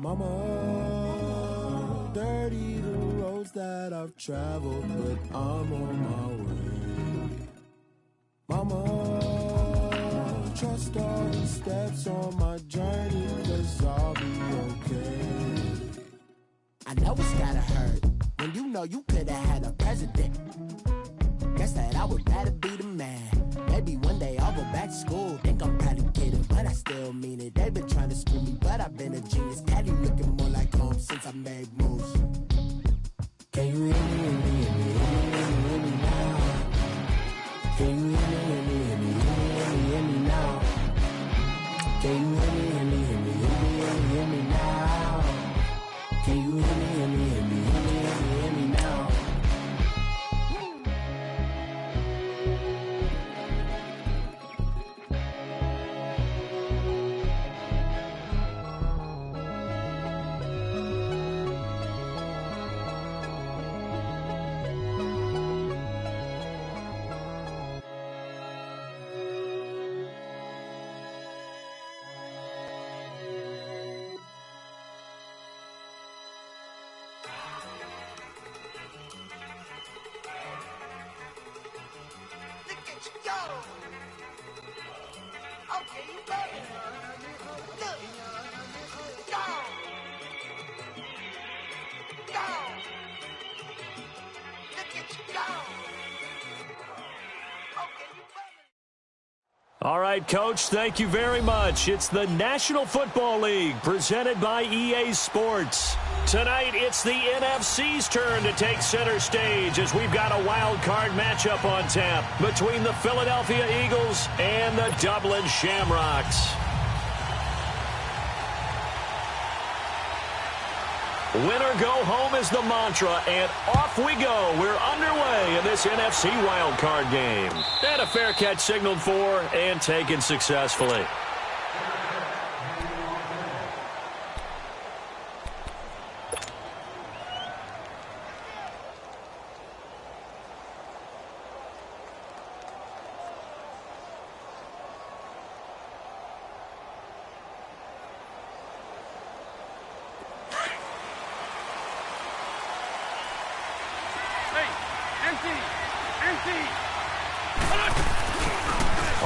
Mama, dirty the roads that I've traveled, but I'm on my way. Mama, trust all the steps on my journey, 'cause I'll be okay. I know it's gotta hurt when you know you could've had a president. Guess that I would rather be the man. Maybe one day I'll go back to school. Think I'm probably kidding, but I still mean it. They've been trying to screw me, but I've been a genius. Daddy looking more like home since I made moves. Can you hear me, hear me, hear me, hear me, hear me now? Can you hear me, hear me, hear me, hear me, hear me, hear me now? Can you hear me, hear me, hear me, hear me, hear me, hear me now? Can you hear me, hear me, hear me, hear me, hear me, hear me now? All right, Coach, thank you very much. It's the National Football League presented by EA Sports. Tonight, it's the NFC's turn to take center stage as we've got a wild card matchup on tap between the Philadelphia Eagles and the Dublin Shamrocks. Winner go home is the mantra, and off we go. We're underway in this NFC wildcard game. And a fair catch signaled for and taken successfully.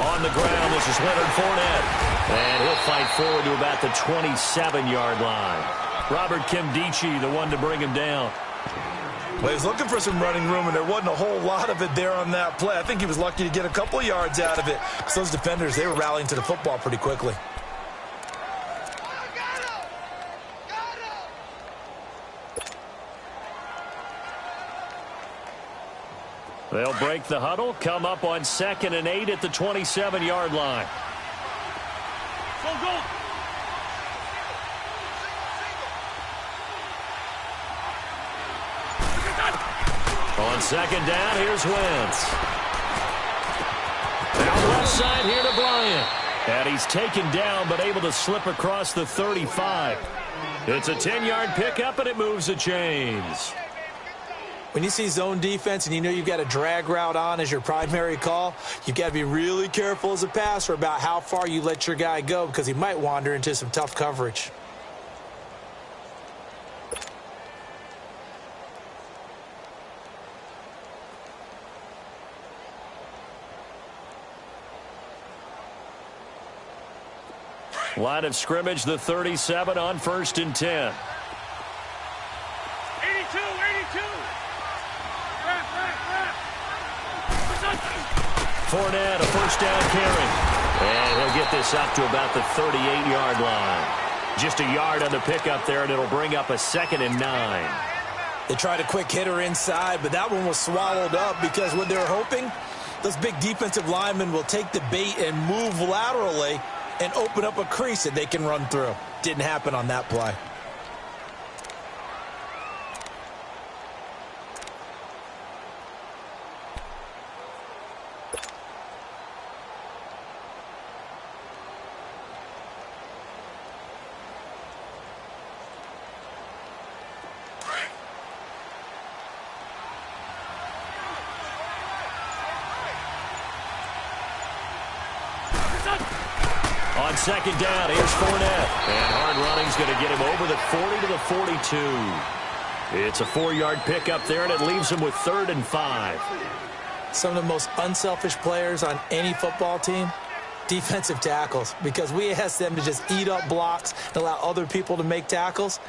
On the ground, this is Leonard Fournette. And he'll fight forward to about the 27-yard line. Robert Kimdichie, the one to bring him down. Well, he was looking for some running room, and there wasn't a whole lot of it there on that play. I think he was lucky to get a couple of yards out of it. Because those defenders, they were rallying to the football pretty quickly. They'll break the huddle, come up on 2nd and 8 at the 27-yard line. On 2nd down, here's Wentz. Down left side here to Bryant. And he's taken down, but able to slip across the 35. It's a 10-yard pickup, and it moves the chains. When you see zone defense and you know you've got a drag route on as your primary call, you've got to be really careful as a passer about how far you let your guy go because he might wander into some tough coverage. Line of scrimmage, the 37 on 1st and 10. 82. Fournette, a first down carry. And he'll get this up to about the 38-yard line. Just a yard on the pickup there, and it'll bring up a 2nd and 9. They tried a quick hitter inside, but that one was swallowed up because what they're hoping, those big defensive linemen will take the bait and move laterally and open up a crease that they can run through. Didn't happen on that play. On On second down, here's Fournette. And hard running's going to get him over the 40 to the 42. It's a 4-yard pickup there, and it leaves him with 3rd and 5. Some of the most unselfish players on any football team, defensive tackles, because we ask them to just eat up blocks and allow other people to make tackles.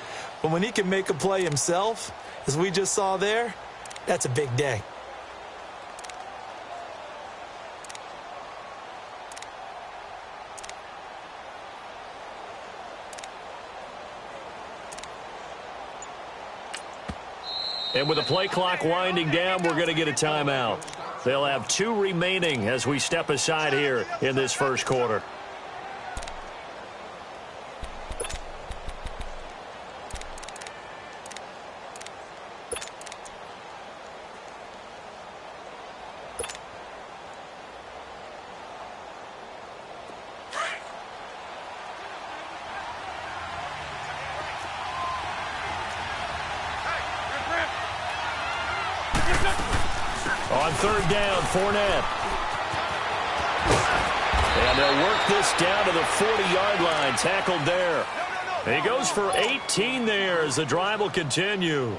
But when he can make a play himself, as we just saw there, that's a big day. And with the play clock winding down, we're going to get a timeout. They'll have 2 remaining as we step aside here in this first quarter. On 3rd down, Fournette. And they'll work this down to the 40-yard line, tackled there. He goes for 18 there as the drive will continue.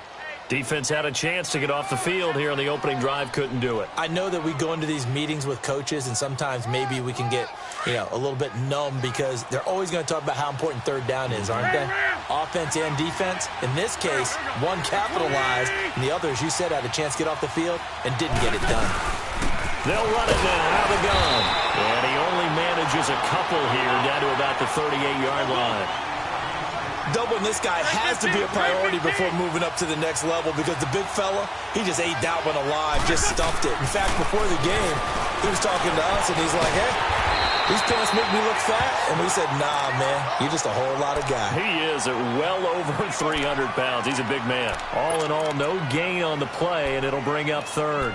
Defense had a chance to get off the field here on the opening drive, couldn't do it. I know that we go into these meetings with coaches, and sometimes maybe we can get, a little bit numb because they're always going to talk about how important 3rd down is, aren't they? Offense and defense. In this case, one capitalized, and the other, as you said, had a chance to get off the field and didn't get it done. They'll run it now out of the gun. And he only manages a couple here down to about the 38-yard line. Doubling this guy has to be a priority before moving up to the next level because the big fella, he just ate that one alive, just stuffed it. In fact, before the game, he was talking to us, and he's like, hey, these pants make me look fat. And we said, nah, man, you're just a whole lot of guy. He is at well over 300 pounds. He's a big man. All in all, no gain on the play, and it'll bring up 3rd.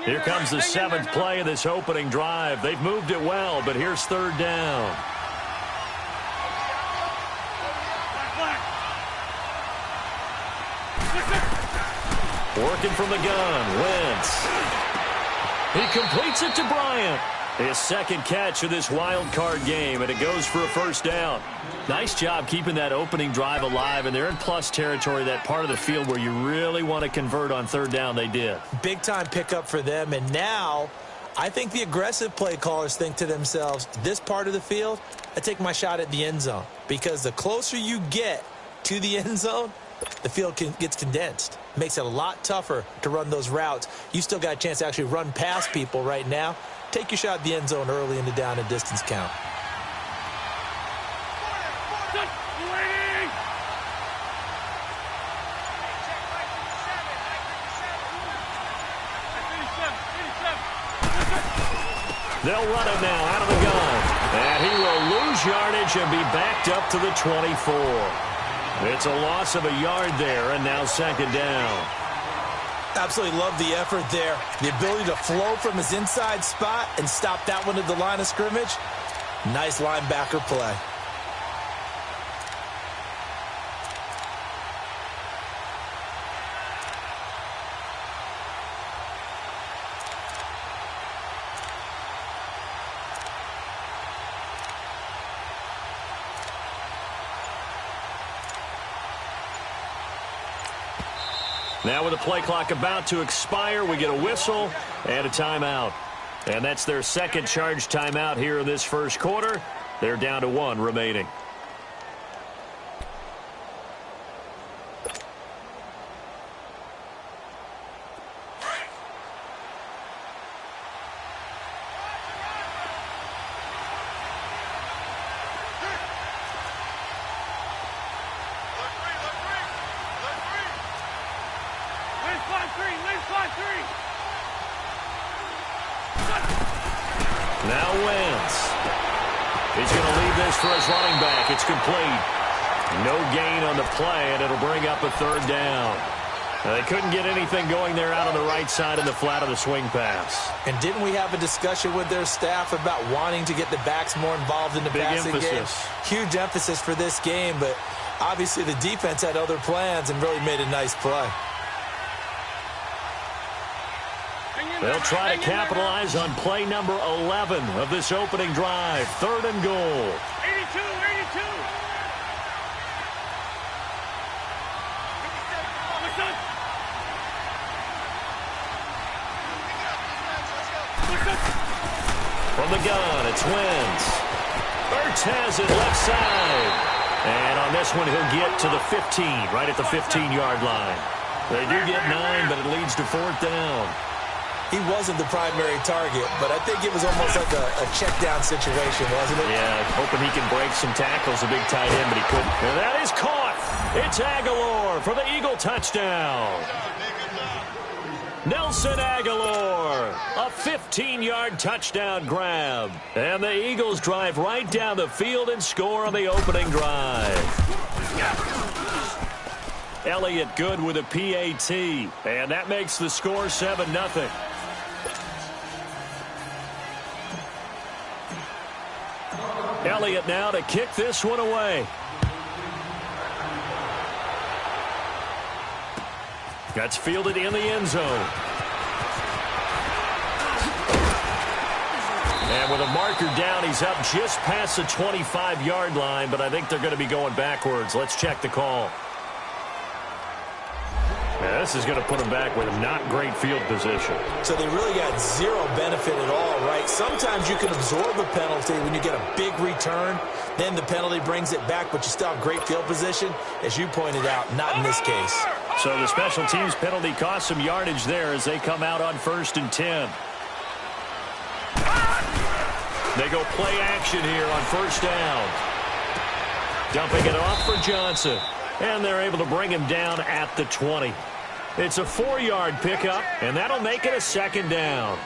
Here comes the 7th play of this opening drive. They've moved it well, but here's 3rd down. Working from the gun, Wentz. He completes it to Bryant. His 2nd catch of this wild card game, and it goes for a 1st down. Nice job keeping that opening drive alive, and they're in plus territory, that part of the field where you really want to convert on 3rd down. They did. Big-time pickup for them, and now I think the aggressive play callers think to themselves, this part of the field, I take my shot at the end zone, because the closer you get to the end zone, the field gets condensed. Makes it a lot tougher to run those routes. You still got a chance to actually run past people right now. Take your shot at the end zone early in the down and distance count. They'll run it now out of the gun. And he will lose yardage and be backed up to the 24. It's a loss of a yard there, and now 2nd down. Absolutely love the effort there. The ability to flow from his inside spot and stop that one at the line of scrimmage. Nice linebacker play. Now with the play clock about to expire, we get a whistle and a timeout. And that's their 2nd charge timeout here in this first quarter. They're down to 1 remaining. Now Wentz. He's going to leave this for his running back. It's complete. No gain on the play, and it'll bring up a 3rd down. They couldn't get anything going there out on the right side in the flat of the swing pass. And didn't we have a discussion with their staff about wanting to get the backs more involved in the passing game? Huge emphasis for this game, but obviously the defense had other plans and really made a nice play. They'll try to capitalize on play number 11 of this opening drive. 3rd and goal. 82. From the gun, it's Wentz. Ertz has it left side. And on this one, he'll get to the 15, right at the 15-yard line. They do get 9, but it leads to 4th down. He wasn't the primary target, but I think it was almost like a check-down situation, wasn't it? Yeah, hoping he can break some tackles, a big tight end, but he couldn't. And that is caught. It's Aguilar for the Eagle touchdown. Nelson Aguilar, a 15-yard touchdown grab. And the Eagles drive right down the field and score on the opening drive. Elliott good with a PAT, and that makes the score 7-0. Elliott now to kick this one away. That's fielded in the end zone. And with a marker down, he's up just past the 25-yard line, but I think they're going to be going backwards. Let's check the call. Yeah, this is going to put them back with not great field position. So they really got zero benefit at all, right? Sometimes you can absorb a penalty when you get a big return. Then the penalty brings it back, but you still have great field position. As you pointed out, not in this case. So the special teams penalty cost some yardage there as they come out on 1st and 10. They go play action here on 1st down. Dumping it off for Johnson. And they're able to bring him down at the 20. It's a 4-yard pickup, and that'll make it a 2nd down.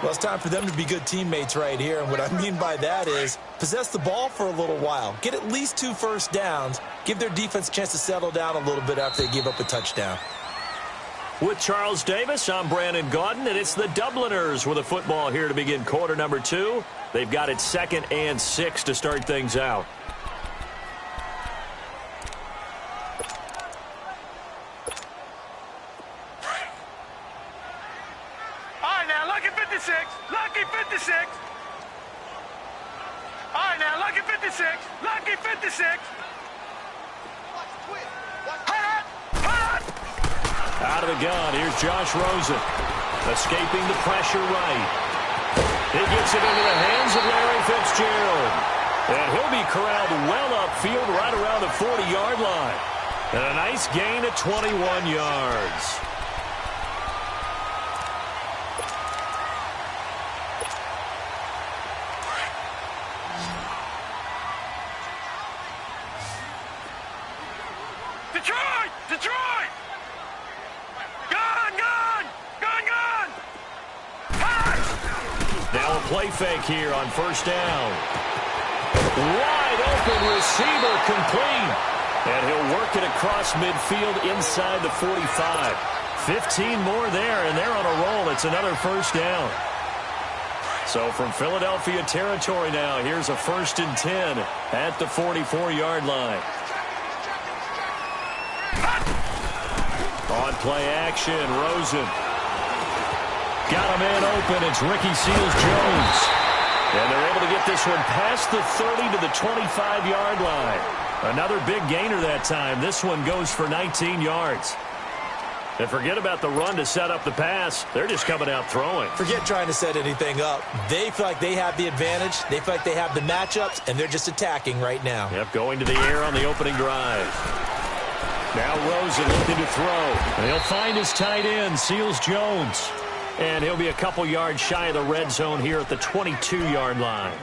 Well, it's time for them to be good teammates right here. And what I mean by that is possess the ball for a little while. Get at least 2 first downs. Give their defense a chance to settle down a little bit after they give up a touchdown. With Charles Davis, I'm Brandon Gaudin, and it's the Dubliners with a football here to begin quarter number 2. They've got it 2nd and 6 to start things out. Lucky 56. All right, now, lucky 56. Lucky 56. Out of the gun, here's Josh Rosen. Escaping the pressure right. He gets it into the hands of Larry Fitzgerald. And he'll be corralled well upfield right around the 40-yard line. And a nice gain of 21 yards. Detroit! Gun! Now a play fake here on 1st down. Wide open receiver complete. And he'll work it across midfield inside the 45. 15 more there, and they're on a roll. It's another 1st down. So from Philadelphia territory now, here's a 1st and 10 at the 44-yard line. On play action, Rosen. Got a man open. It's Ricky Seals-Jones. And they're able to get this one past the 30 to the 25-yard line. Another big gainer that time. This one goes for 19 yards. And forget about the run to set up the pass. They're just coming out throwing. Forget trying to set anything up. They feel like they have the advantage. They feel like they have the matchups, and they're just attacking right now. Yep, going to the air on the opening drive. Now Rosen looking to throw. And he'll find his tight end, Seals-Jones. And he'll be a couple yards shy of the red zone here at the 22-yard line.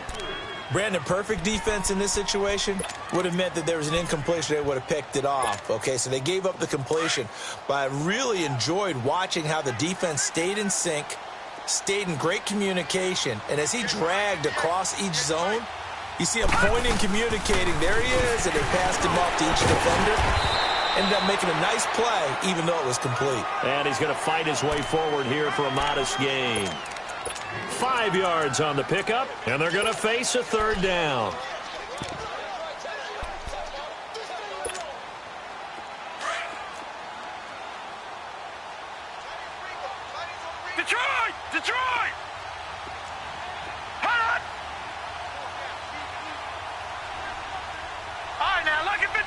Brandon, perfect defense in this situation would have meant that there was an incompletion. They would have picked it off. Okay, so they gave up the completion. But I really enjoyed watching how the defense stayed in sync, stayed in great communication. And as he dragged across each zone, you see him pointing, communicating. There he is, and they passed him off to each defender. Ended up making a nice play, even though it was complete. And he's going to fight his way forward here for a modest gain. 5 yards on the pickup, and they're going to face a 3rd down. Detroit!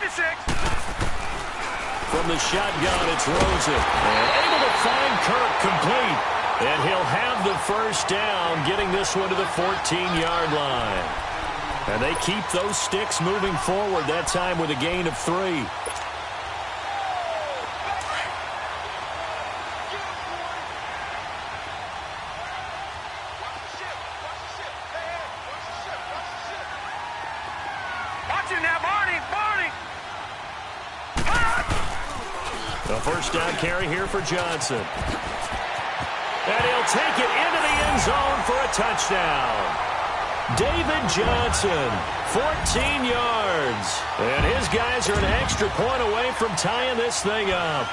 56. From the shotgun, it's Rosen. And able to find Kirk complete. And he'll have the first down, getting this one to the 14-yard line. And they keep those sticks moving forward, that time with a gain of 3. First down carry here for Johnson. And he'll take it into the end zone for a touchdown. David Johnson, 14 yards. And his guys are an extra point away from tying this thing up.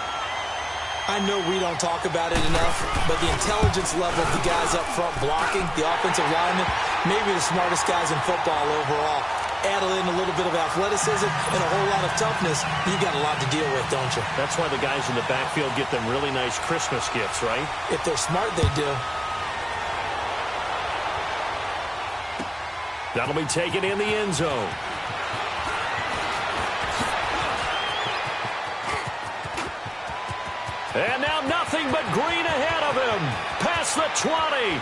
I know we don't talk about it enough, but the intelligence level of the guys up front blocking, the offensive linemen, maybe the smartest guys in football overall. Add in a little bit of athleticism and a whole lot of toughness, you got a lot to deal with, don't you? That's why the guys in the backfield get them really nice Christmas gifts, right? If they're smart, they do. That'll be taken in the end zone. And now nothing but green ahead of him. Past the 20.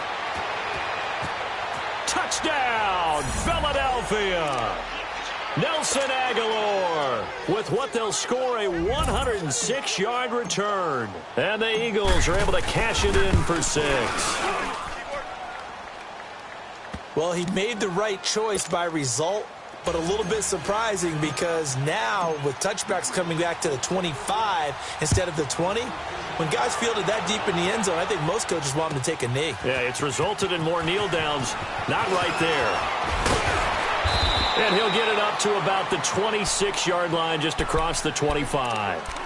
Touchdown, Philadelphia. Nelson Aguilar with what they'll score a 106-yard return. And the Eagles are able to cash it in for 6. Well, he made the right choice by result, but a little bit surprising because now with touchbacks coming back to the 25 instead of the 20, when guys fielded that deep in the end zone, I think most coaches want them to take a knee. Yeah, it's resulted in more kneel downs. Not right there. And he'll get it up to about the 26-yard line just across the 25.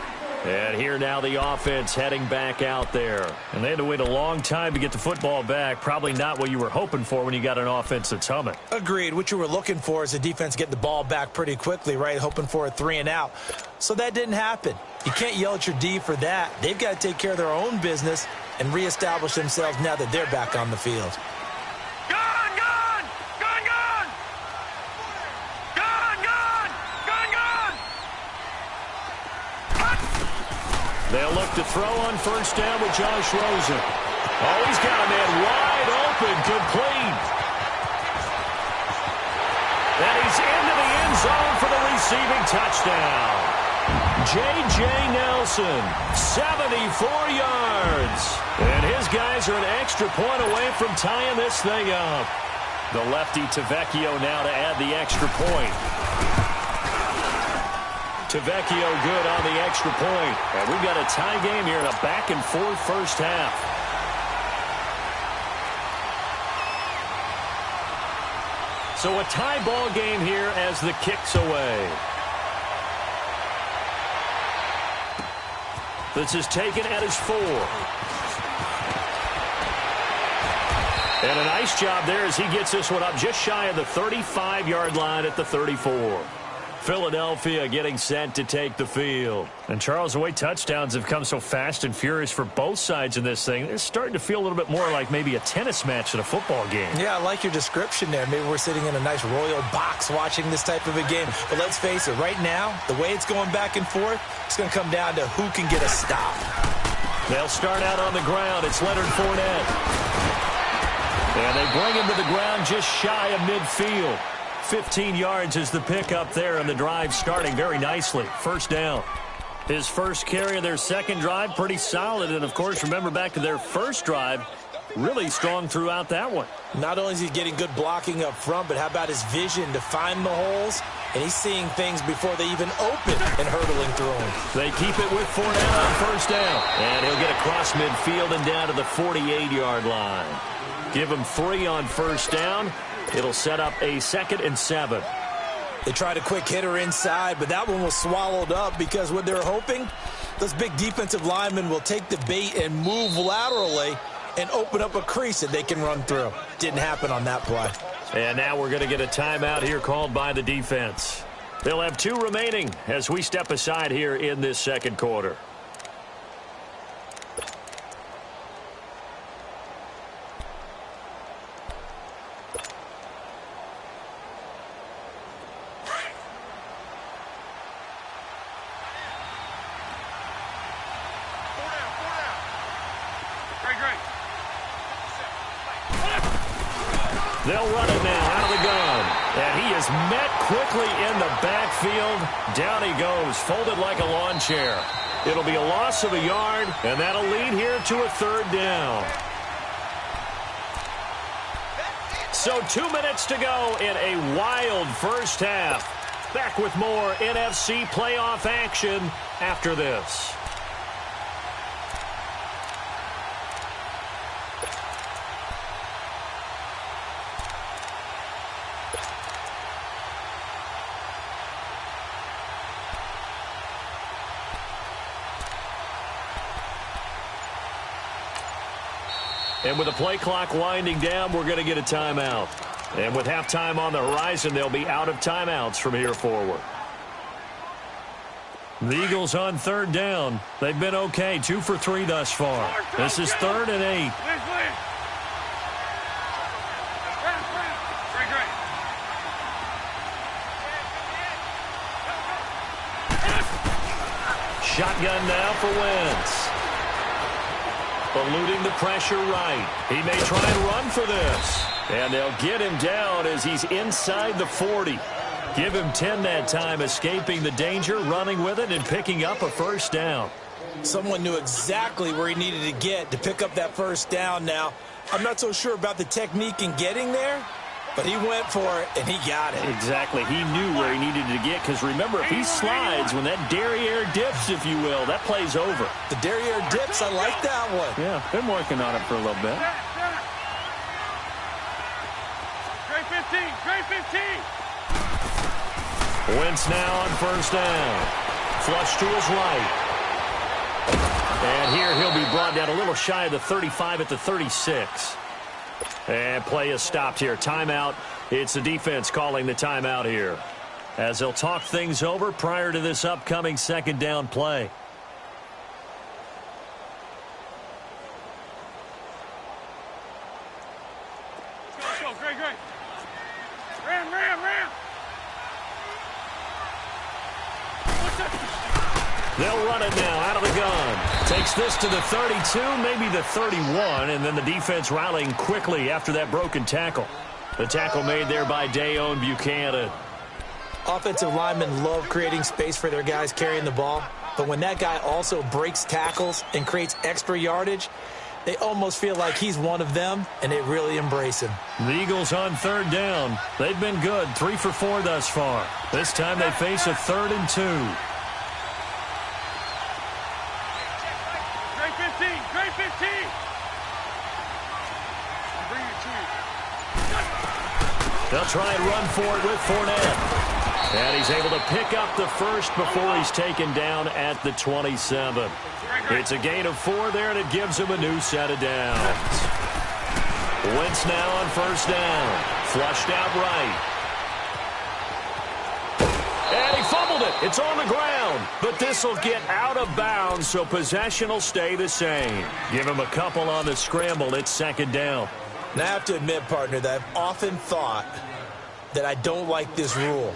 And here now the offense heading back out there. And they had to wait a long time to get the football back. Probably not what you were hoping for when you got an offense that's humming. Agreed. What you were looking for is the defense get the ball back pretty quickly, right? Hoping for a 3 and out. So that didn't happen. You can't yell at your D for that. They've got to take care of their own business and reestablish themselves now that they're back on the field. Gone, gone! Gone, gone! Gone, gone! Gone, gone! They'll look to throw on first down with Josh Rosen. Oh, he's got a man wide open, complete. And he's into the end zone for the receiving touchdown. J.J. Nelson, 74 yards. And his guys are an extra point away from tying this thing up. The lefty Tavecchio now to add the extra point. Tavecchio good on the extra point. And we've got a tie game here in a back-and-forth first half. So a tie ball game here as the kick's away. This is taken at his 4. And a nice job there as he gets this one up just shy of the 35-yard line at the 34. Philadelphia getting set to take the field. And Charles, the way touchdowns have come so fast and furious for both sides in this thing, it's starting to feel a little bit more like maybe a tennis match at a football game. Yeah, I like your description there. Maybe we're sitting in a nice royal box watching this type of a game. But let's face it, right now, the way it's going back and forth, it's going to come down to who can get a stop. They'll start out on the ground. It's Leonard Fournette. And they bring him to the ground just shy of midfield. 15 yards is the pickup there, and the drive starting very nicely. First down. His first carry of their second drive, pretty solid. And, of course, remember back to their first drive, really strong throughout that one. Not only is he getting good blocking up front, but how about his vision to find the holes? And he's seeing things before they even open and hurtling through them. They keep it with Fournette on first down. And he'll get across midfield and down to the 48-yard line. Give him 3 on first down. It'll set up a 2nd and 7. They tried a quick hitter inside, but that one was swallowed up because what they're hoping, those big defensive linemen will take the bait and move laterally and open up a crease that they can run through. Didn't happen on that play. And now we're going to get a timeout here called by the defense. They'll have 2 remaining as we step aside here in this second quarter. They'll run it now out of the gun. And he is met quickly in the backfield. Down he goes, folded like a lawn chair. It'll be a loss of a yard, and that'll lead here to a third down. So 2 minutes to go in a wild first half. Back with more NFC playoff action after this. And with the play clock winding down, we're going to get a timeout. And with halftime on the horizon, they'll be out of timeouts from here forward. The Eagles on third down. They've been okay, 2 for 3 thus far. This is 3rd and 8. Shotgun now for Wentz. Eluding the pressure right. He may try and run for this. And they'll get him down as he's inside the 40. Give him 10 that time, escaping the danger, running with it, and picking up a first down. Someone knew exactly where he needed to get to pick up that first down now. I'm not so sure about the technique in getting there, but he went for it, and he got it. Exactly. He knew where he needed to get, because remember, if he slides, when that derriere dips, if you will, that play's over. The derriere dips, I like that one. Yeah, been working on it for a little bit. Trey 15. Wentz now on first down. Flush to his right. And here he'll be brought down a little shy of the 35 at the 36. And play is stopped here. Timeout. It's the defense calling the timeout here, as they'll talk things over prior to this upcoming second down play. Let's go. Great. Ram. They'll run it now out of the gun. Takes this to the 32, maybe the 31, and then the defense rallying quickly after that broken tackle. The tackle made there by Dayon Buchanan. Offensive linemen love creating space for their guys carrying the ball, but when that guy also breaks tackles and creates extra yardage, they almost feel like he's one of them, and they really embrace him. The Eagles on third down. They've been good, 3 for 4 thus far. This time they face a 3rd and 2. Trey 15. Bring it to you. They'll try and run for it with Fournette. And he's able to pick up the first before he's taken down at the 27. It's a gain of 4 there, and it gives him a new set of downs. Wentz now on first down. Flushed out right. And he fumbled it. It's on the ground. But this will get out of bounds, so possession will stay the same. Give him a couple on the scramble. It's second down. And I have to admit, partner, that I've often thought that I don't like this rule,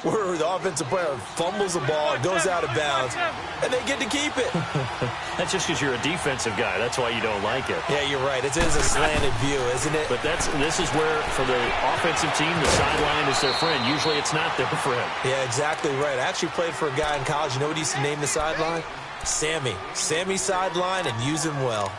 where the offensive player fumbles the ball, goes out of bounds, and they get to keep it. That's just because you're a defensive guy. That's why you don't like it. Yeah, you're right. It is a slanted view, isn't it? But this is where, for the offensive team, the sideline is their friend. Usually it's not their friend. Yeah, exactly right. I actually played for a guy in college. You know what he used to name the sideline? Sammy. Sammy sideline, and use him well.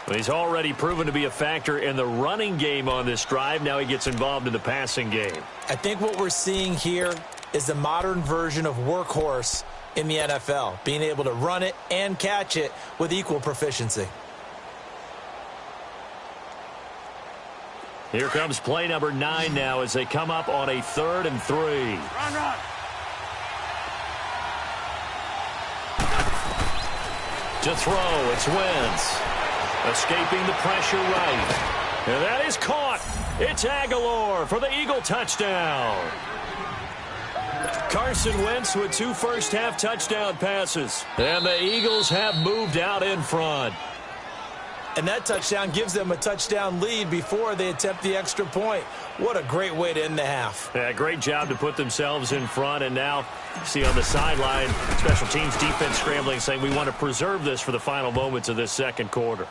Well, he's already proven to be a factor in the running game on this drive. Now he gets involved in the passing game. I think what we're seeing here is the modern version of workhorse in the NFL, being able to run it and catch it with equal proficiency. Here comes play number 9 now as they come up on a 3rd and 3. Run. To throw, it's Wentz. Escaping the pressure right. And that is caught. It's Aguilar for the Eagle touchdown. Carson Wentz with 2 first-half touchdown passes. And the Eagles have moved out in front. And that touchdown gives them a touchdown lead before they attempt the extra point. What a great way to end the half. Yeah, great job to put themselves in front. And now, see on the sideline, special teams defense scrambling, saying we want to preserve this for the final moments of this second quarter.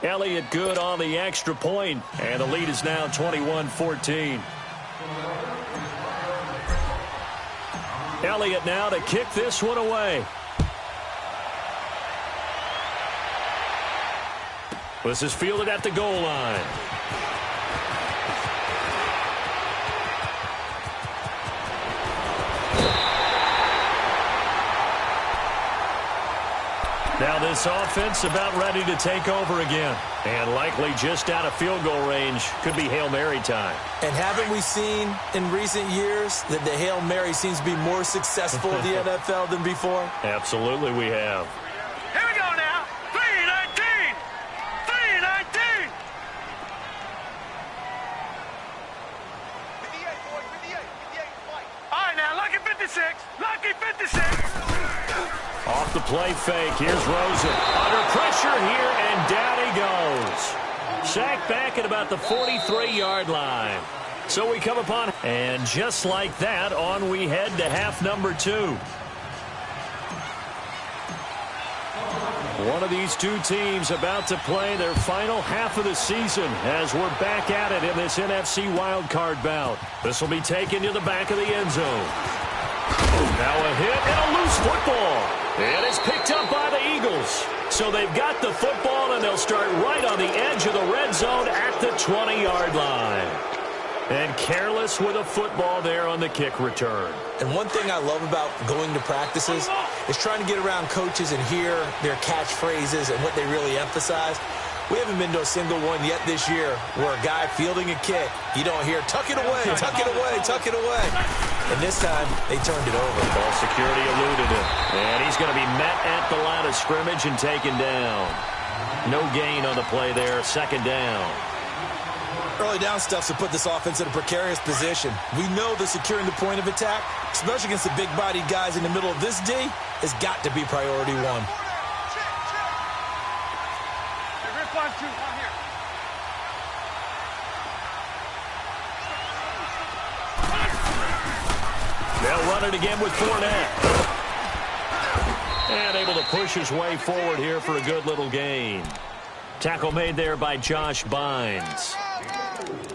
Elliott good on the extra point, and the lead is now 21-14. Elliott now to kick this one away. This is fielded at the goal line. Now this offense about ready to take over again. And likely just out of field goal range. Could be Hail Mary time. And haven't we seen in recent years that the Hail Mary seems to be more successful in the NFL than before? Absolutely we have. Here we go now. 3-19. 3-19. 58, fight. All right, now, lucky 56. Lucky 56. Off the play fake. Here's Rosen. Under pressure here, and down he goes. Sacked back at about the 43-yard line. So we come upon, and just like that, on we head to half number 2. One of these two teams about to play their final half of the season as we're back at it in this NFC wildcard bout. This will be taken to the back of the end zone. Now a hit and a loose football. And it's picked up by the Eagles. So they've got the football, and they'll start right on the edge of the red zone at the 20-yard line. And careless with a football there on the kick return. And one thing I love about going to practices is trying to get around coaches and hear their catchphrases and what they really emphasize. We haven't been to a single one yet this year where a guy fielding a kick, you don't hear, tuck it away, tuck it away, tuck it away. And this time, they turned it over. Ball security eluded him. And he's going to be met at the line of scrimmage and taken down. No gain on the play there, second down. Early down stuff's to put this offense in a precarious position. We know that securing the point of attack, especially against the big-bodied guys in the middle of this D, has got to be priority one. They'll run it again with Fournette. And able to push his way forward here for a good little gain. Tackle made there by Josh Bynes.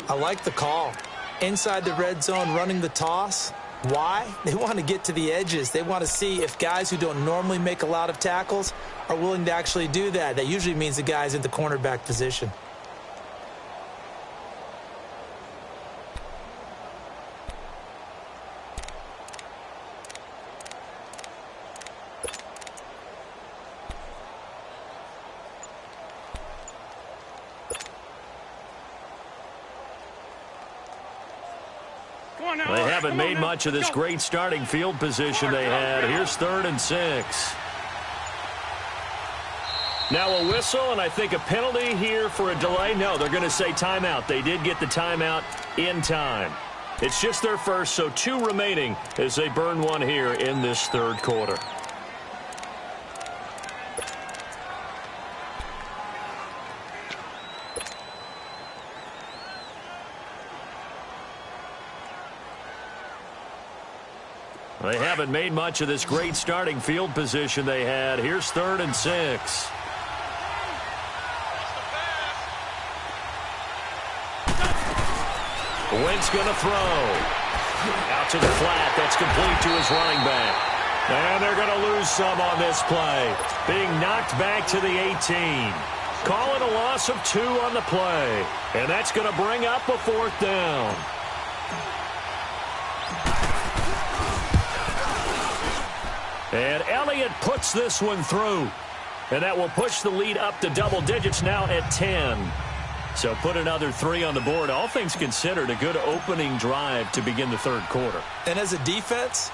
I like the call. Inside the red zone, running the toss. Why? They want to get to the edges. They want to see if guys who don't normally make a lot of tackles are willing to actually do that. That usually means the guy's in the cornerback position. They haven't made much of this great starting field position they had. Here's 3rd and 6. Now a whistle, and I think a penalty here for a delay. No, they're going to say timeout. They did get the timeout in time. It's just their first, so 2 remaining as they burn one here in this 3rd quarter. They haven't made much of this great starting field position they had. Here's 3rd and 6. Wentz going to throw. Out to the flat. That's complete to his running back. And they're going to lose some on this play. Being knocked back to the 18. Calling a loss of 2 on the play. And that's going to bring up a 4th down. And Elliott puts this one through. And that will push the lead up to double digits now at 10. So put another 3 on the board. All things considered, a good opening drive to begin the 3rd quarter. And as a defense,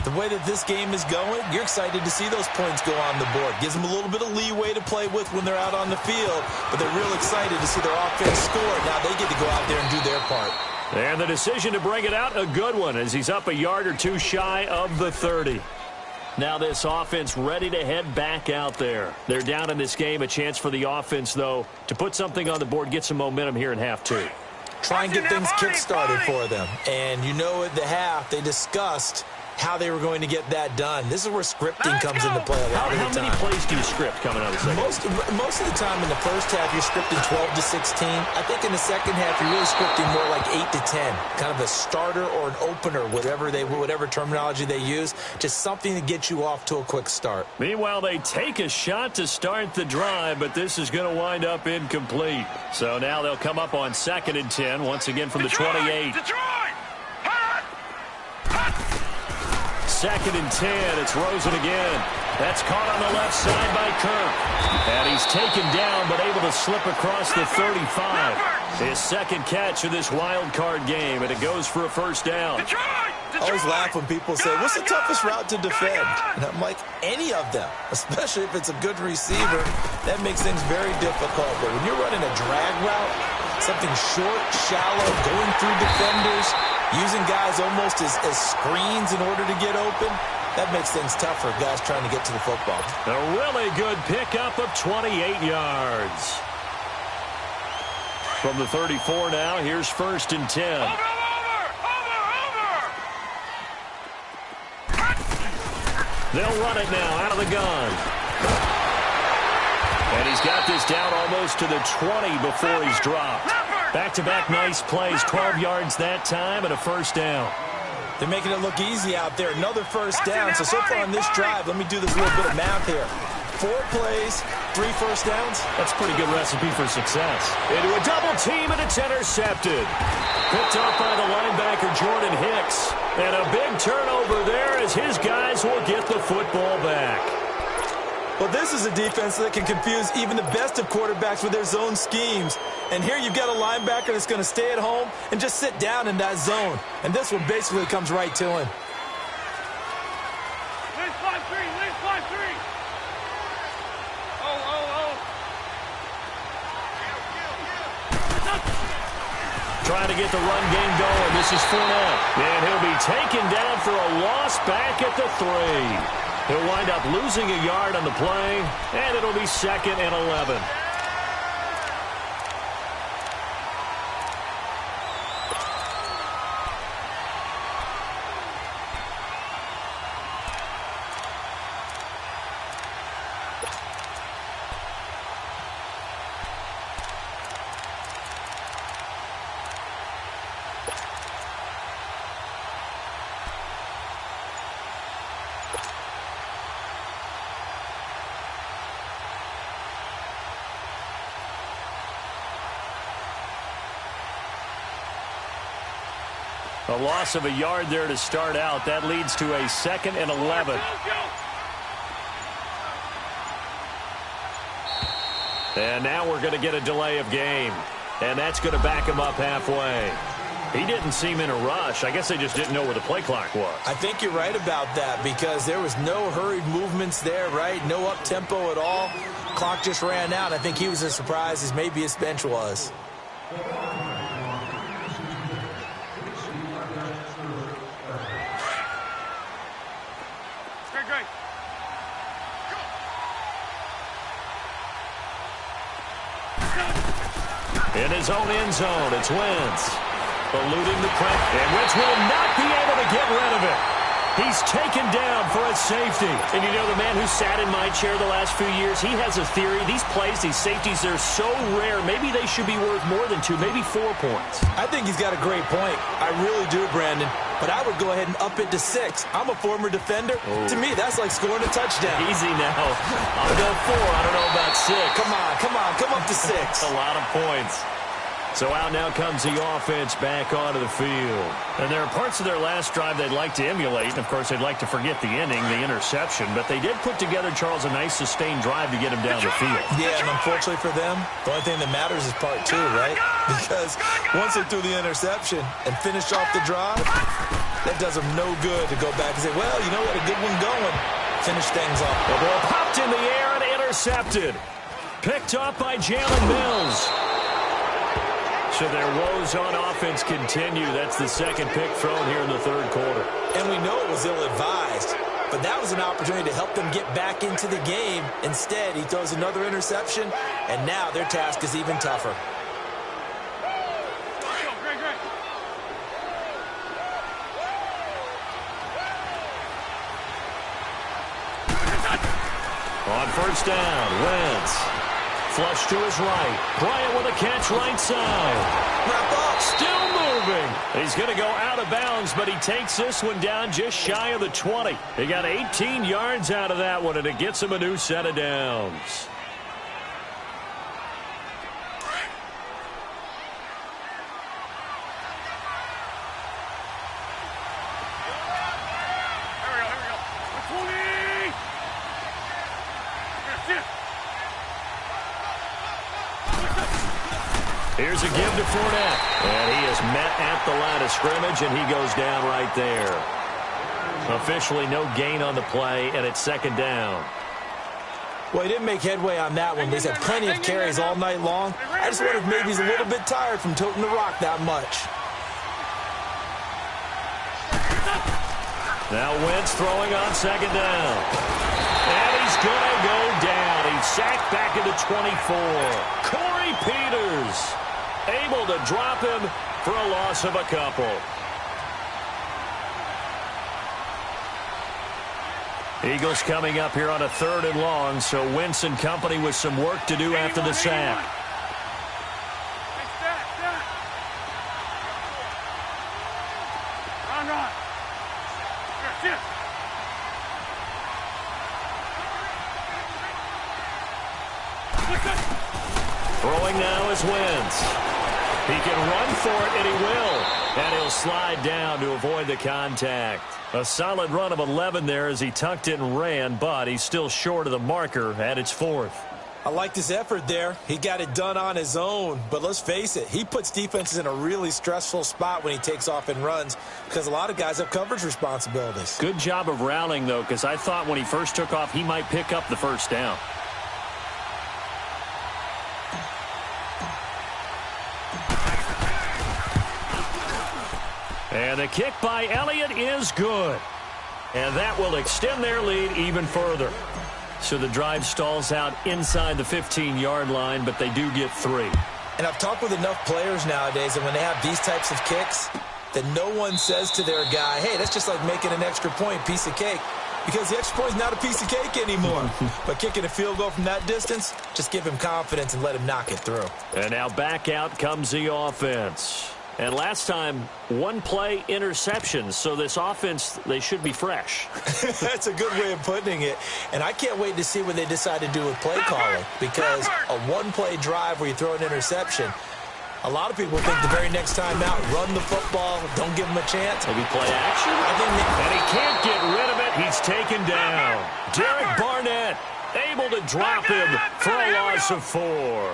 the way that this game is going, you're excited to see those points go on the board. Gives them a little bit of leeway to play with when they're out on the field. But they're real excited to see their offense score. Now they get to go out there and do their part. And the decision to bring it out, a good one, as he's up a yard or 2 shy of the 30. Now this offense ready to head back out there. They're down in this game. A chance for the offense, though, to put something on the board, get some momentum here in half 2. Try and get things kick-started for them. And you know at the half, they discussed how they were going to get that done. This is where scripting comes into play a lot of the time. How many plays do you script coming out of the second? Most of the time in the first half, you're scripting 12 to 16. I think in the second half, you're really scripting more like 8 to 10. Kind of a starter or an opener, whatever terminology they use. Just something to get you off to a quick start. Meanwhile, they take a shot to start the drive, but this is going to wind up incomplete. So now they'll come up on 2nd and 10, once again from the 28. Second and 10. It's Rosen again. That's caught on the left side by Kirk. And he's taken down, but able to slip across the 35. His second catch of this wild card game, and it goes for a first down. I always laugh when people say, what's the toughest route to defend? And I'm like, any of them, especially if it's a good receiver. That makes things very difficult. But when you're running a drag route, something short, shallow, going through defenders, using guys almost as screens in order to get open, that makes things tough for guys trying to get to the football. A really good pickup of 28 yards. From the 34 now, here's 1st and 10. They'll run it now out of the gun. And he's got this down almost to the 20 before he's dropped. Back-to-back nice plays, 12 yards that time and a first down. They're making it look easy out there. Another first down. So far on this drive, let me do this little bit of math here. 4 plays, 3 first downs. That's a pretty good recipe for success. Into a double team, and it's intercepted. Picked off by the linebacker, Jordan Hicks. And a big turnover there as his guys will get the football back. Well, this is a defense that can confuse even the best of quarterbacks with their zone schemes. And here you've got a linebacker that's going to stay at home and just sit down in that zone. And this one basically comes right to him. Lead 5-3. Trying to get the run game going. This is Fournette. And he'll be taken down for a loss back at the 3. He'll wind up losing a yard on the play, and it'll be 2nd and 11. A loss of a yard there to start out. That leads to a 2nd and 11. And now we're going to get a delay of game. And that's going to back him up halfway. He didn't seem in a rush. I guess they just didn't know where the play clock was. I think you're right about that because there was no hurried movements there, right? No up-tempo at all. Clock just ran out. I think he was as surprised as maybe his bench was. In his own end zone, it's Wentz. Eluding the pressure. And Wentz will not be able to get rid of it. He's taken down for a safety. And you know, the man who sat in my chair the last few years, he has a theory. These plays, these safeties, they're so rare. Maybe they should be worth more than 2, maybe 4 points. I think he's got a great point. I really do, Brandon. But I would go ahead and up it to 6. I'm a former defender. Oh. To me, that's like scoring a touchdown. Easy now. I'll go 4. I don't know about 6. Come up to 6. A lot of points. So out now comes the offense back onto the field. And there are parts of their last drive they'd like to emulate. And, of course, they'd like to forget the ending, the interception. But they did put together, Charles, a nice sustained drive to get him down the field. Yeah, and unfortunately for them, the only thing that matters is part 2, right? Because once they threw the interception and finished off the drive, that does them no good to go back and say, well, you know what, a good one going. Finish things off. The ball popped in the air and intercepted. Picked up by Jalen Mills. So their woes on offense continue. That's the second pick thrown here in the 3rd quarter. And we know it was ill-advised, but that was an opportunity to help them get back into the game. Instead, he throws another interception, and now their task is even tougher. On first down, Wentz. Flush to his right. Bryant with a catch right side. Wrap up. Still moving. He's going to go out of bounds, but he takes this one down just shy of the 20. He got 18 yards out of that one, and it gets him a new set of downs. Here's a give to Fournette. And he is met at the line of scrimmage, and he goes down right there. Officially no gain on the play, and it's second down. Well, he didn't make headway on that one. He's had plenty of carries all night long. I just wonder if maybe he's a little bit tired from toting the rock that much. Now Wentz throwing on second down. And he's going to go down. He's sacked back into 24. Corey Peters able to drop him for a loss of a couple. Eagles coming up here on a 3rd and long, so Wentz and company with some work to do after the sack. Throwing now is Wentz. He can run for it, and he will. And he'll slide down to avoid the contact. A solid run of 11 there as he tucked it and ran, but he's still short of the marker at its 4th. I liked his effort there. He got it done on his own. But let's face it, he puts defenses in a really stressful spot when he takes off and runs because a lot of guys have coverage responsibilities. Good job of rallying, though, because I thought when he first took off, he might pick up the first down. And the kick by Elliott is good. And that will extend their lead even further. So the drive stalls out inside the 15-yard line, but they do get 3. And I've talked with enough players nowadays, and when they have these types of kicks, that no one says to their guy, hey, that's just like making an extra point, piece of cake. Because the extra point is not a piece of cake anymore. But kicking a field goal from that distance, just give him confidence and let him knock it through. And now back out comes the offense. And last time, 1-play interceptions. So this offense, they should be fresh. That's a good way of putting it. And I can't wait to see what they decide to do with play calling. Because a 1-play drive where you throw an interception, a lot of people think the very next time out, run the football, don't give them a chance. Maybe play action? And he can't get rid of it. He's taken down. Derek Barnett able to drop him for a loss of 4.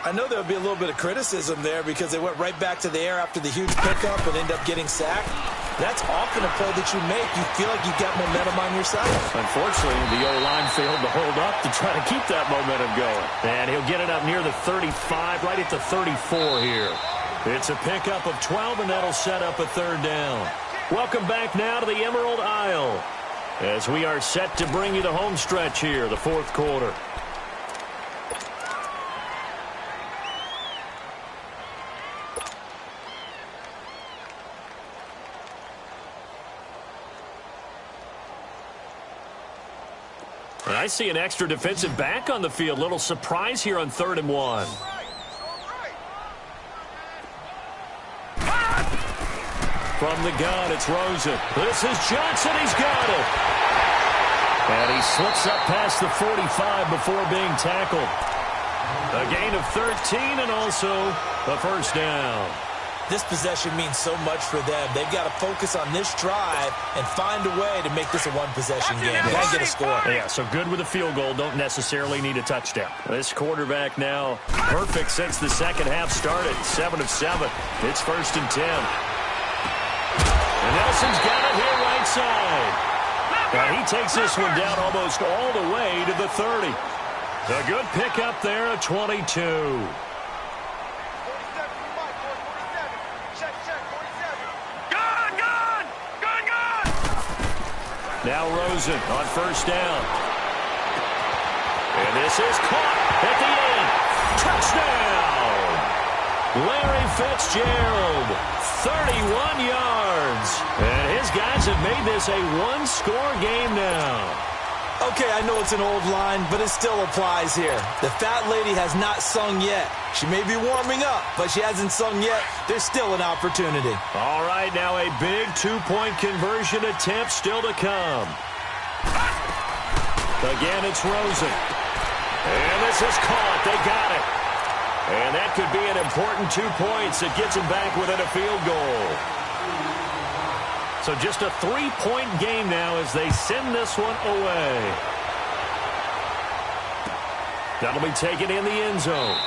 I know there'll be a little bit of criticism there because they went right back to the air after the huge pickup and end up getting sacked. That's often a play that you make. You feel like you've got momentum on your side. Unfortunately, the O-line failed to hold up to try to keep that momentum going. And he'll get it up near the 35, right at the 34 here. It's a pickup of 12, and that'll set up a 3rd down. Welcome back now to the Emerald Isle as we are set to bring you the home stretch here, the 4th quarter. And I see an extra defensive back on the field. Little surprise here on 3rd and 1. From the gun, it's Rosen. This is Johnson. He's got it. And he slips up past the 45 before being tackled. A gain of 13 and also a 1st down. This possession means so much for them. They've got to focus on this drive and find a way to make this a 1-possession game. Got to get a score. Yeah, so good with a field goal. Don't necessarily need a touchdown. This quarterback now perfect since the second half started. 7 of 7. It's 1st and 10. And Nelson's got it here right side. And he takes this one down almost all the way to the 30. A good pickup there at 22. Now Rosen on 1st down. And this is caught at the end. Touchdown! Larry Fitzgerald, 31 yards. And his guys have made this a 1-score game now. Okay, I know it's an old line, but it still applies here. The fat lady has not sung yet. She may be warming up, but she hasn't sung yet. There's still an opportunity. All right, now a big two-point conversion attempt still to come. Again, it's Rosen. And this is caught. They got it. And that could be an important 2 points. It gets them back within a field goal. So just a 3-point game now as they send this one away. That'll be taken in the end zone.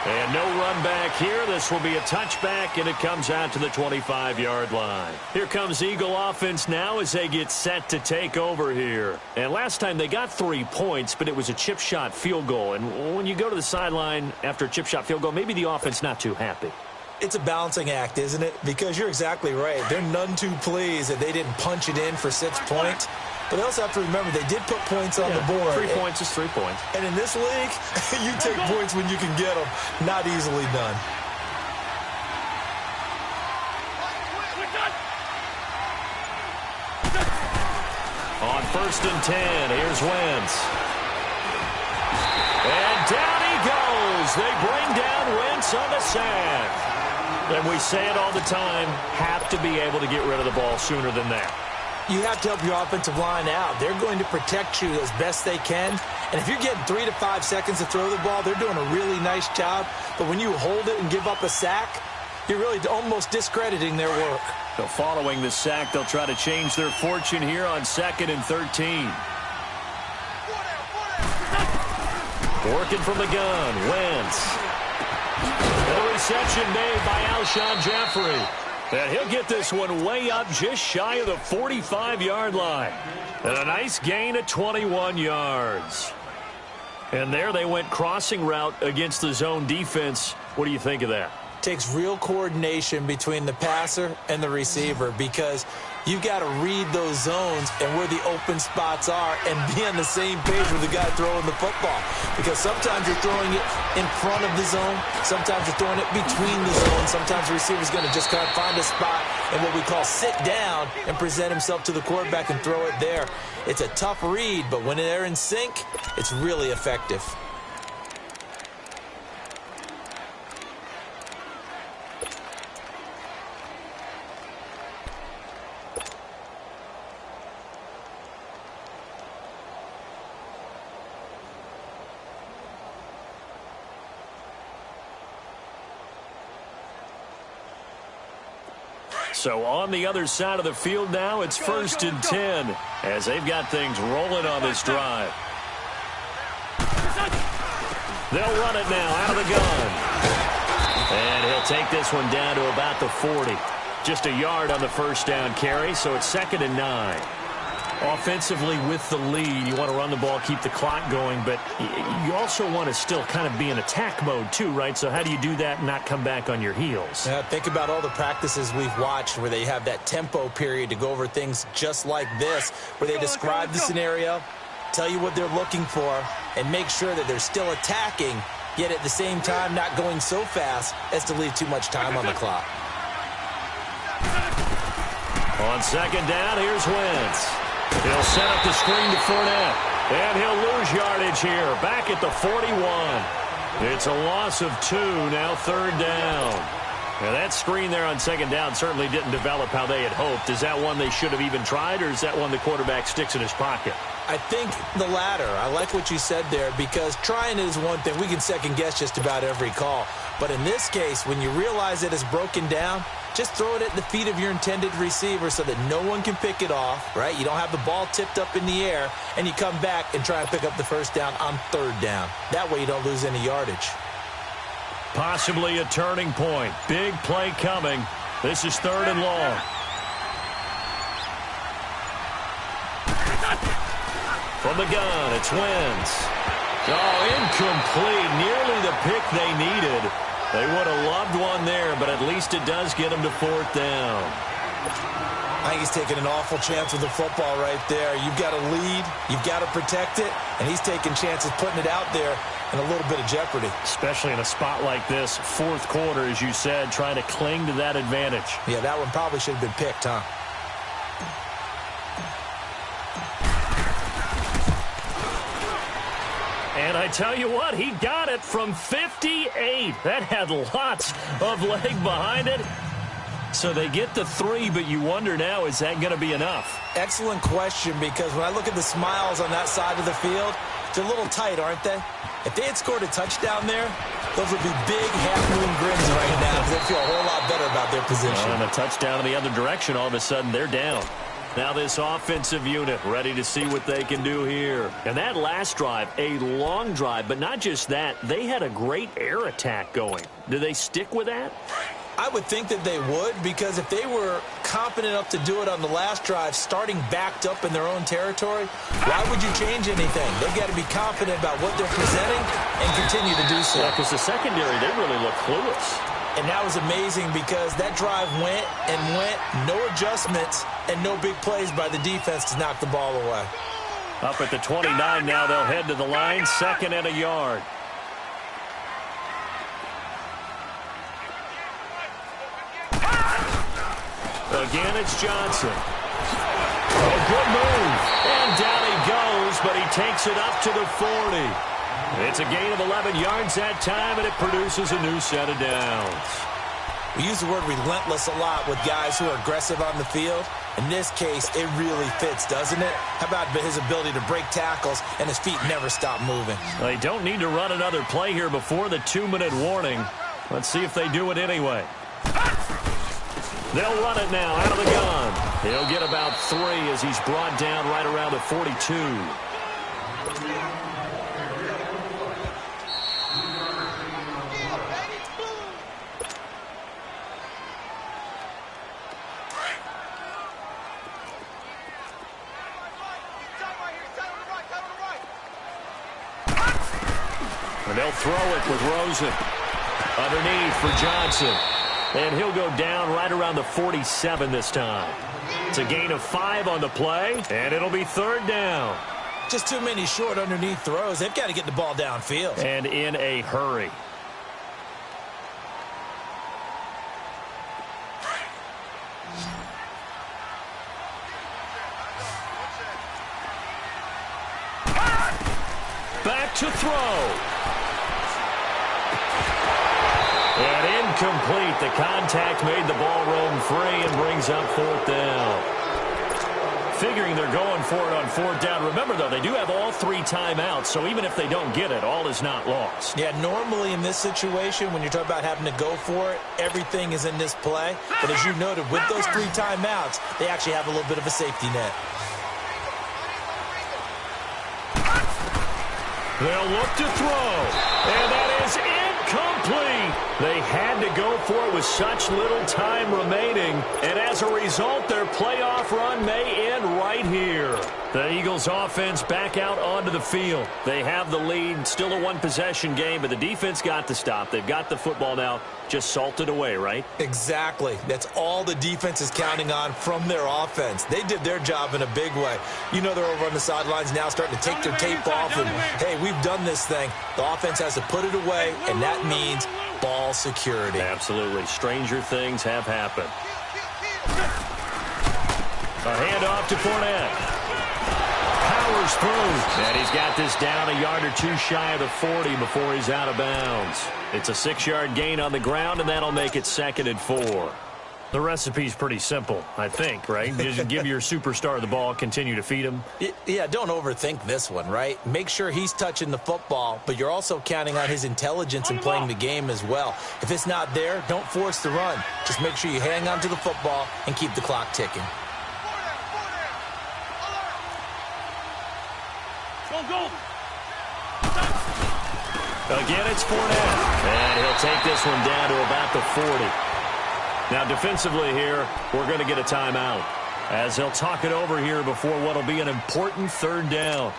And no run back here. This will be a touchback, and it comes out to the 25-yard line. Here comes Eagle offense now as they get set to take over here. And last time they got 3 points, but it was a chip shot field goal. And when you go to the sideline after a chip shot field goal, maybe the offense not too happy. It's a balancing act, isn't it? Because you're exactly right. They're none too pleased that they didn't punch it in for 6 points. But they also have to remember they did put points on the board. 3 points is 3 points. And in this league, you take points when you can get them. Not easily done. On 1st and 10, here's Wentz. And down he goes. They bring down Wentz on the sack. And we say it all the time, have to be able to get rid of the ball sooner than that. You have to help your offensive line out. They're going to protect you as best they can. And if you're getting 3 to 5 seconds to throw the ball, they're doing a really nice job. But when you hold it and give up a sack, you're really almost discrediting their work. So following the sack, they'll try to change their fortune here on 2nd and 13. Working from the gun, Wentz. The reception made by Alshon Jeffrey. And he'll get this one way up just shy of the 45-yard line. And a nice gain of 21 yards. And there they went crossing route against the zone defense. What do you think of that? Takes real coordination between the passer and the receiver because you've got to read those zones and where the open spots are and be on the same page with the guy throwing the football. Because sometimes you're throwing it in front of the zone. Sometimes you're throwing it between the zones. Sometimes the receiver's going to just kind of find a spot and what we call sit down and present himself to the quarterback and throw it there. It's a tough read, but when they're in sync, it's really effective. So on the other side of the field now, it's 1st and 10 as they've got things rolling on this drive. They'll run it now out of the gun. And he'll take this one down to about the 40. Just a yard on the first down carry, so it's 2nd and 9. Offensively with the lead, you want to run the ball, keep the clock going, but you also want to still kind of be in attack mode too, right? So how do you do that and not come back on your heels? Yeah, think about all the practices we've watched where they have that tempo period to go over things just like this, where they describe the scenario, tell you what they're looking for, and make sure that they're still attacking, yet at the same time not going so fast as to leave too much time on the clock. On 2nd down, here's Wentz. He'll set up the screen to Fournette. And he'll lose yardage here. Back at the 41. It's a loss of 2. Now 3rd down. Now that screen there on 2nd down certainly didn't develop how they had hoped. Is that one they should have even tried, or is that one the quarterback sticks in his pocket? I think the latter. I like what you said there because trying is one thing. We can second guess just about every call. But in this case, when you realize it is broken down, just throw it at the feet of your intended receiver so that no one can pick it off, right? You don't have the ball tipped up in the air, and you come back and try and pick up the first down on 3rd down. That way you don't lose any yardage. Possibly a turning point. Big play coming. This is 3rd and long. From the gun, it's Wentz. Oh, incomplete. Nearly the pick they needed. They would have loved one there, but at least it does get them to 4th down. I think he's taking an awful chance with the football right there. You've got to lead. You've got to protect it. And he's taking chances putting it out there in a little bit of jeopardy. Especially in a spot like this, 4th quarter, as you said, trying to cling to that advantage. Yeah, that one probably should have been picked, huh? And I tell you what, he got it from 58. That had lots of leg behind it. So they get the 3, but you wonder now, is that going to be enough? Excellent question, because when I look at the smiles on that side of the field, they're a little tight, aren't they? If they had scored a touchdown there, those would be big half-moon grins right now because they feel a whole lot better about their position. And a touchdown in the other direction, all of a sudden they're down. Now this offensive unit ready to see what they can do here. And that last drive, a long drive, but not just that, they had a great air attack going. Do they stick with that? I would think that they would, because if they were confident enough to do it on the last drive, starting backed up in their own territory, why would you change anything? They've got to be confident about what they're presenting and continue to do so. Yeah, because the secondary, they really look clueless. And that was amazing because that drive went and went, no adjustments, and no big plays by the defense to knock the ball away. Up at the 29 now, they'll head to the line, 2nd and a yard. Again, it's Johnson. Oh, good move. And down he goes, but he takes it up to the 40. It's a gain of 11 yards that time, and it produces a new set of downs. We use the word relentless a lot with guys who are aggressive on the field. In this case, it really fits, doesn't it? How about his ability to break tackles and his feet never stop moving? They don't need to run another play here before the 2-minute warning. Let's see if they do it anyway. They'll run it now out of the gun. He'll get about 3 as he's brought down right around the 42. And they'll throw it with Rosen. Underneath for Johnson. And he'll go down right around the 47 this time. It's a gain of 5 on the play, and it'll be 3rd down. Just too many short underneath throws. They've got to get the ball downfield. And in a hurry. Back to throw. And incomplete. The contact made the ball roam free and brings up 4th down. Figuring they're going for it on 4th down. Remember, though, they do have all 3 timeouts, so even if they don't get it, all is not lost. Yeah, normally in this situation, when you're talking about having to go for it, everything is in this play. But as you noted, with those 3 timeouts, they actually have a little bit of a safety net. They'll look to throw. And that is incomplete. They had to go for it with such little time remaining. And as a result, their playoff run may end right here. The Eagles offense back out onto the field. They have the lead. Still a 1-possession game, but the defense got the stop. They've got the football now. Just salted away, right? Exactly. That's all the defense is counting on from their offense. They did their job in a big way. You know they're over on the sidelines now starting to take their tape off and, hey, we've done this thing. The offense has to put it away, and that means ball security. Absolutely. Stranger things have happened. A handoff to Fournette. Powers through. And he's got this down a yard or 2 shy of the 40 before he's out of bounds. It's a 6-yard gain on the ground, and that'll make it 2nd and 4. The recipe's pretty simple, I think, right? Just give your superstar the ball, continue to feed him. Yeah, don't overthink this one, right? Make sure he's touching the football, but you're also counting on his intelligence in playing the game as well. If it's not there, don't force the run. Just make sure you hang on to the football and keep the clock ticking. Go. Again, it's Fournette. And he'll take this one down to about the 40. Now, defensively here, we're going to get a timeout, as they'll talk it over here before what will be an important 3rd down.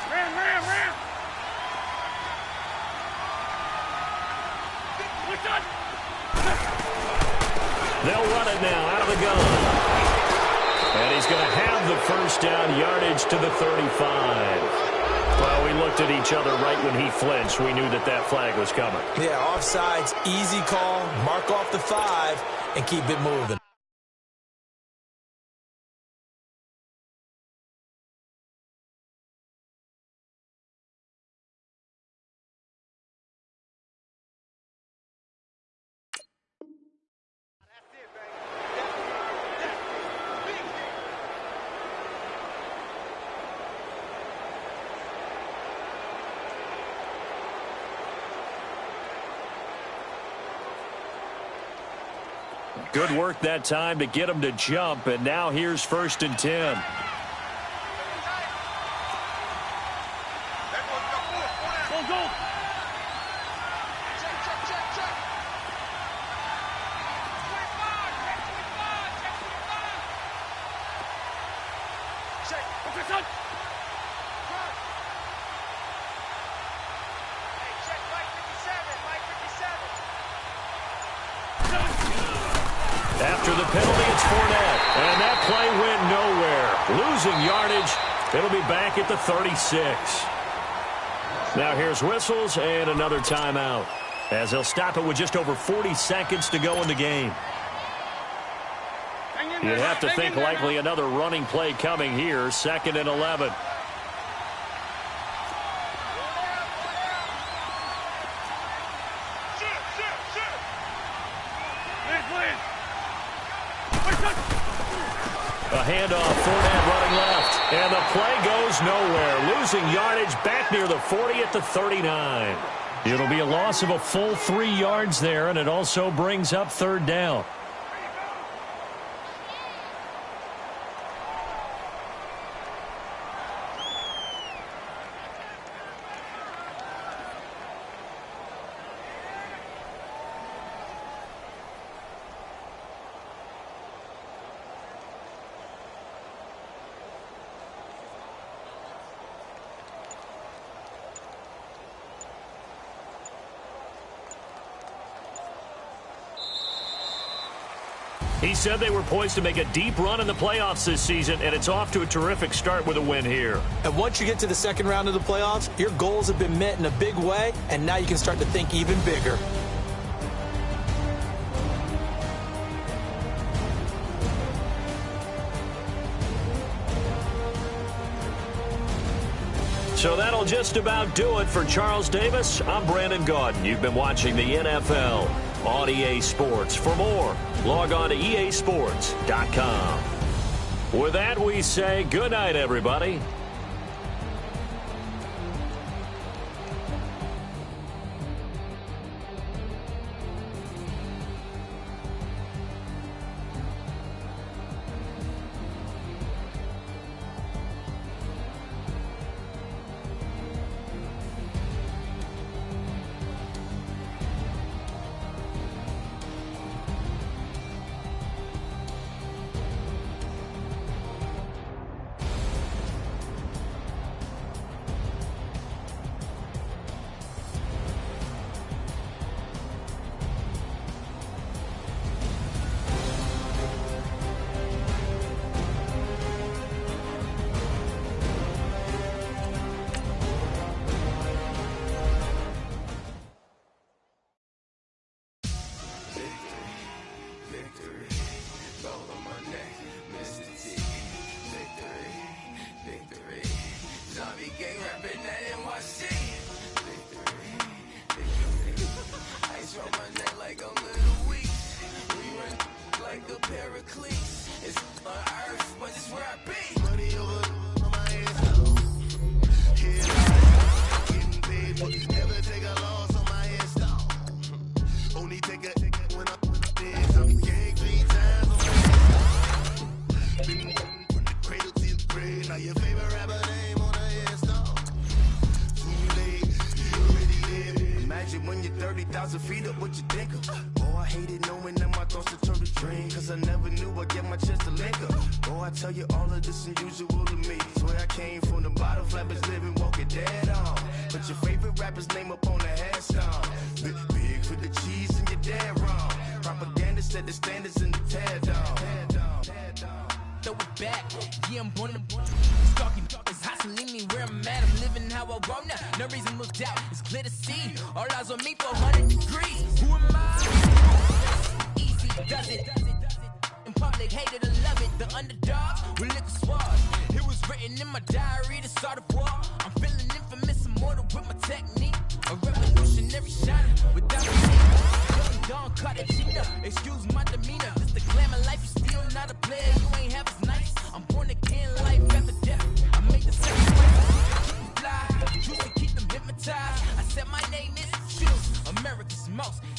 Ram. They'll run it now out of the gun. And he's going to have the 1st down, yardage to the 35. Well, we looked at each other right when he flinched. We knew that that flag was coming. Yeah, offsides, easy call, mark off the 5, and keep it moving. Good work that time to get him to jump, and now here's 1st and 10. After the penalty, it's Fournette. And that play went nowhere. Losing yardage. It'll be back at the 36. Now here's whistles and another timeout, as they'll stop it with just over 40 seconds to go in the game. You'd have to think likely another running play coming here. 2nd and 11. A handoff, Fournette running left, and the play goes nowhere. Losing yardage back near the 40 at the 39. It'll be a loss of a full 3 yards there, and it also brings up 3rd down. He said they were poised to make a deep run in the playoffs this season, and it's off to a terrific start with a win here. And once you get to the 2nd round of the playoffs, your goals have been met in a big way, and now you can start to think even bigger. So that'll just about do it for Charles Davis. I'm Brandon Gaudin. You've been watching the NFL on EA Sports. For more, log on to easports.com. With that, we say good night, everybody.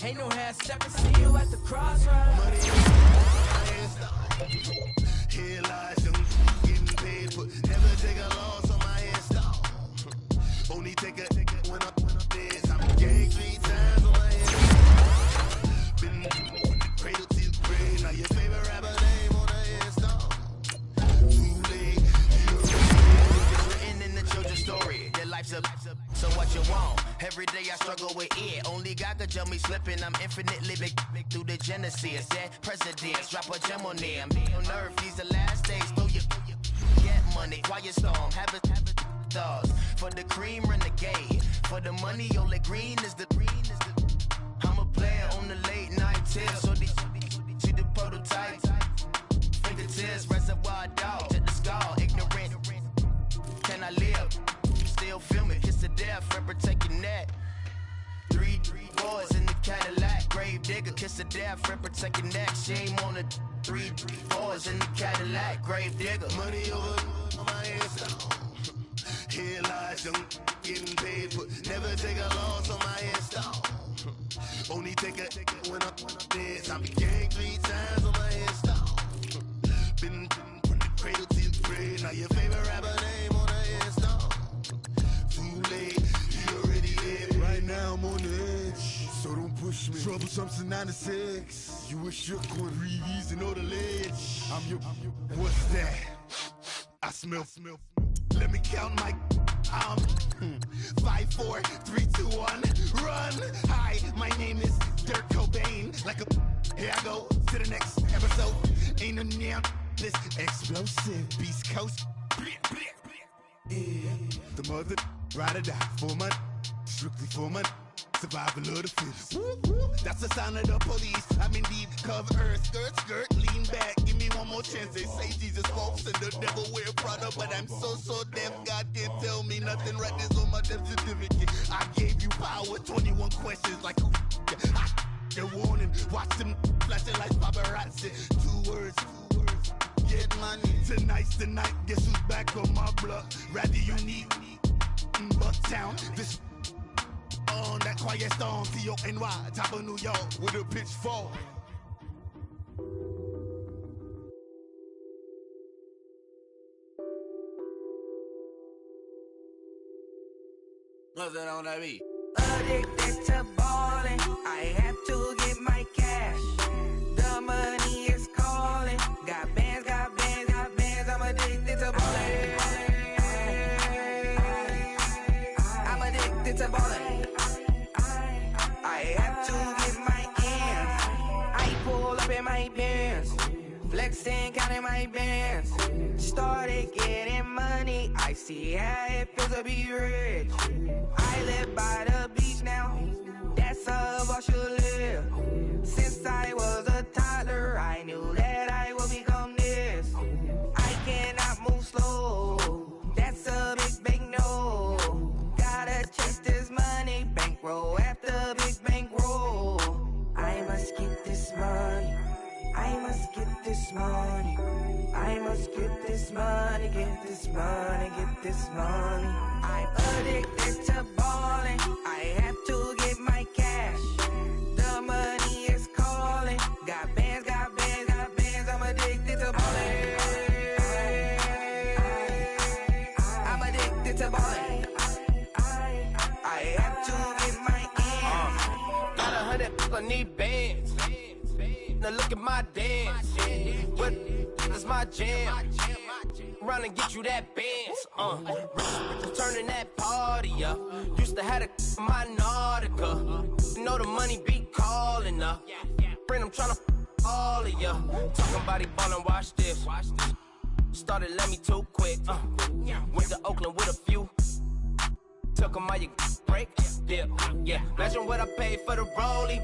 Ain't no last step and see you at the crossroads. Money my hands stop. Here lies young, getting paid, but never take a loss on my hands stop. Only take a when I'm dead. I'm gang 3 times on my hands. Been from the cradle to the grave. Now your favorite rapper name on the hands stop. Too late, written in the children's story. Their life's up, so what you want? Every day I struggle with it. Only God could tell me slipping. I'm infinitely big through the genesis. Dead presidents, drop a gem on them. On earth, these the last days. Throw your get money, quiet storm. Have it stars. For the cream, renegade. For the money, only green is the. I'm a player on the late night tips. So these see the prototype. Fingertips, reservoir dog. Check the skull, ignorant. Can I live? Still film it, kiss to death, friend, protect your neck. 3 boys in the Cadillac, grave digger, kiss to death, friend, protect your neck. Shame on the 3 boys in the Cadillac, grave digger. money over on my hands stop. Here lies young, getting paid, but never take a loss on my hands stop. Only take a when I'm dead. I'm gang 3 times on my hands stop. Been from the cradle to the grave. Now your favorite rapper name on the hands stop. Too late, you already dead. Right now I'm on the edge, so don't push me. Troublesome to 9 to 6. You wish you could read and know the ledge. I'm your. What's that? I smell. Let me count my. 5, 4, 3, 2, 1, run. Hi, my name is Dirk Cobain. Like a. Here I go to the next episode. Ain't no neon. This explosive Beast Coast. Yeah. The mother ride or die for money, strictly for money. Survival of the fittest. That's the sound of the police. I'm indeed cover earth, skirt, lean back. Give me one more chance. They say Jesus walks and the devil wear Prada, but I'm so deaf. God can't tell me nothing. Right this on my death certificate. I gave you power. 21 questions like who? They're warning. Watch them flashing like paparazzi. 2 words. Get money. Tonight's the night. Guess who's back on my block? Rather unique. Bucktown. This on that quiet storm. T-O-N-Y. Top of New York with a pitchfork. What's that on that beat? Addicted to balling, I have to get my cash. The money is calling. Got bands, I'm addicted to balling. I'm addicted to balling. I have to get my ends. I pull up in my bands, flexing, counting my bands. Started getting money, I see how it feels to be rich. I live by the beach now, that's how I should live. Since I was a toddler, I knew that I would become this. I cannot move slow, that's a big no. Gotta chase this money, bankroll after big bankroll. I must get this money, I must get this money. I must get this money, get this money, get this money. I'm addicted to balling, I have to get my cash. The money is calling, got bands, I'm addicted to balling. I'm addicted to balling. I have to get my ends. Got 100, I need bands. Now look at my dance. What is my jam? Run and get you that bands. Turning that party up. Used to have a my Nautica. You know the money be calling up. Friend, I'm tryna all of ya. Talking about he ballin', watch this. Started let me too quick. Went to Oakland with a few. Took 'em all you break. Dip. Yeah. Imagine what I paid for the rollie.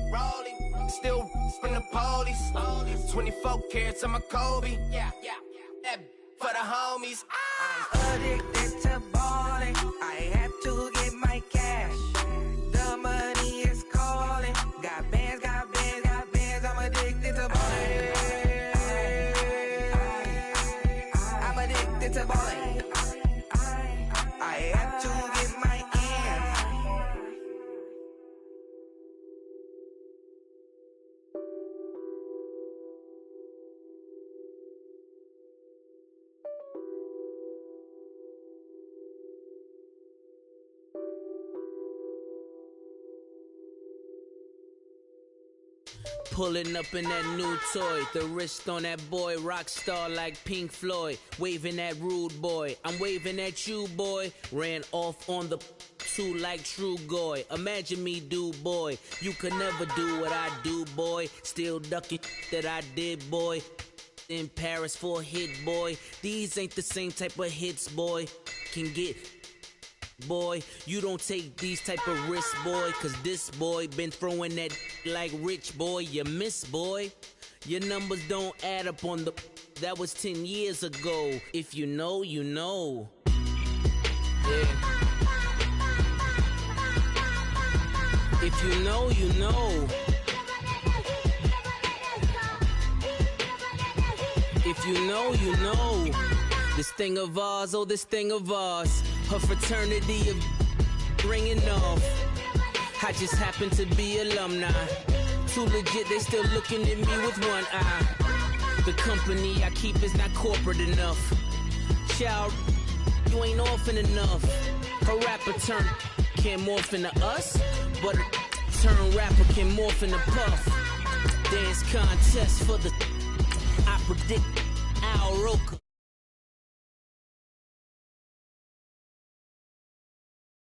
Still from the police. 24 carats on my Kobe. Yeah. That for the homies. I'm addicted to balling, I have to get my cash. The money is calling, got bands, I'm addicted to balling. I'm addicted to balling. I have to get my ends. Pulling up in that new toy, the wrist on that boy, rock star like Pink Floyd, waving at rude boy, I'm waving at you boy, ran off on the two like True Goy, imagine me do boy, you could never do what I do boy, still ducking that I did boy, in Paris for a hit boy, these ain't the same type of hits boy, can get boy, you don't take these type of risks, boy, cause this boy been throwing that like rich boy, you miss, boy. Your numbers don't add up on the, that was 10 years ago. If you know, you know. Yeah. If you know, you know. If you know, you know. This thing of ours, oh, this thing of ours. Her fraternity of ringing off. I just happen to be alumni. Too legit, they still looking at me with one eye. The company I keep is not corporate enough. Child, you ain't orphan enough. Her rapper turn can't morph into us, but a turn rapper can morph into Puff. Dance contest for the, I predict Al Roker.